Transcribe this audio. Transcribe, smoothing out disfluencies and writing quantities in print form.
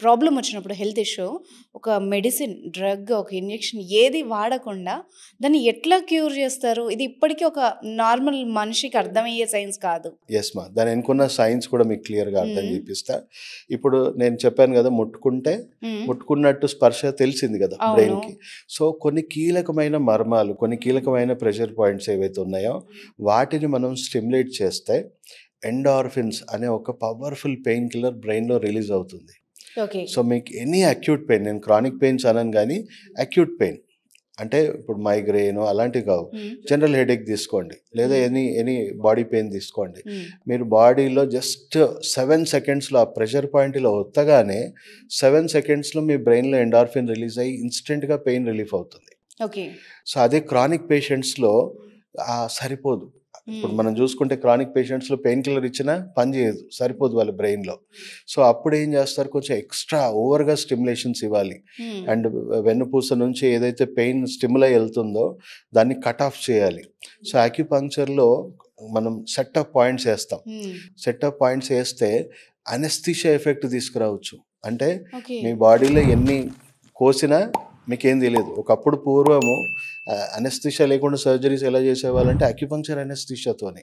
Problem వచ్చినప్పుడు health issue ఒక medicine, drug, ఒక ఇంజెక్షన్ ఏది వాడకుండా దాన్ని ఎట్లా క్యూర్ చేస్తారు? ఇది ఇప్పటికీ ఒక నార్మల్ మనిషికి అర్థమయ్యే సైన్స్ కాదు. ఎస్ మా, దాని వెనుకున్న సైన్స్ కూడా మీకు క్లియర్గా అర్థం హ్మ్. చేపిస్తా. ఇప్పుడు నేను చెప్పాను కదా, ముట్టుకుంటే హ్మ్. ముట్టుకున్నట్టు స్పర్శ తెలిసింది కదా అవును. బ్రెయిన్కి. సో కొన్ని కీలకమైన మర్మాలు, కొన్ని కీలకమైన ప్రెషర్ పాయింట్స్ ఏవైతే ఉన్నాయో వాటిని మనం స్టిమ్యులేట్ చేస్తే ఎండార్ఫిన్స్ అనే ఒక పవర్ఫుల్ పెయిన్ కిల్లర్ బ్రెయిన్లో రిలీజ్ అవుతుంది. ఓకే. సో మీకు ఎనీ అక్యూట్ పెయిన్, నేను క్రానిక్ పెయిన్స్ అనను కానీ అక్యూట్ పెయిన్ అంటే ఇప్పుడు మైగ్రేన్ అలాంటివి కావు, హ్మ్. జనరల్ హెడేక్ తీసుకోండి, లేదా ఎనీ బాడీ పెయిన్ తీసుకోండి. హ్మ్. మీరు బాడీలో జస్ట్ 7 సెకండ్స్లో ఆ ప్రెషర్ పాయింట్లో ఒత్తగానే 7 సెకండ్స్లో మీ బ్రెయిన్లో ఎండార్ఫిన్ రిలీజ్ అయ్యి ఇన్స్టెంట్గా పెయిన్ రిలీఫ్ అవుతుంది. ఓకే. సో అదే క్రానిక్ పేషెంట్స్లో సరిపోదు. ఇప్పుడు హ్మ్. మనం చూసుకుంటే క్రానిక్ పేషెంట్స్లో పెయిన్ కిల్లర్ ఇచ్చినా పని చేయదు, సరిపోదు వాళ్ళ బ్రెయిన్లో. సో అప్పుడు ఏం చేస్తారు, కొంచెం ఎక్స్ట్రా ఓవర్గా స్టిమ్యులేషన్స్ ఇవ్వాలి. హ్మ్. అండ్ వెన్నుపూస నుంచి ఏదైతే పెయిన్ స్టిమ్యులై వెళ్తుందో దాన్ని కట్ ఆఫ్ చేయాలి. సో అక్యుపంక్చర్లో మనం సెట్ ఆఫ్ పాయింట్స్ వేస్తాం. హ్మ్. సెట్ ఆఫ్ పాయింట్స్ వేస్తే అనెస్థీషియా ఎఫెక్ట్ తీసుకురావచ్చు. అంటే ఓకే. మీ బాడీలో ఎన్ని కోసినా మీకేం తెలియదు. ఒకప్పుడు పూర్వము అనెస్థీషియా లేకుండా సర్జరీస్ ఎలా చేసేవాళ్ళంటే అక్యుపంక్చర్ అనెస్థీషియాతోనే.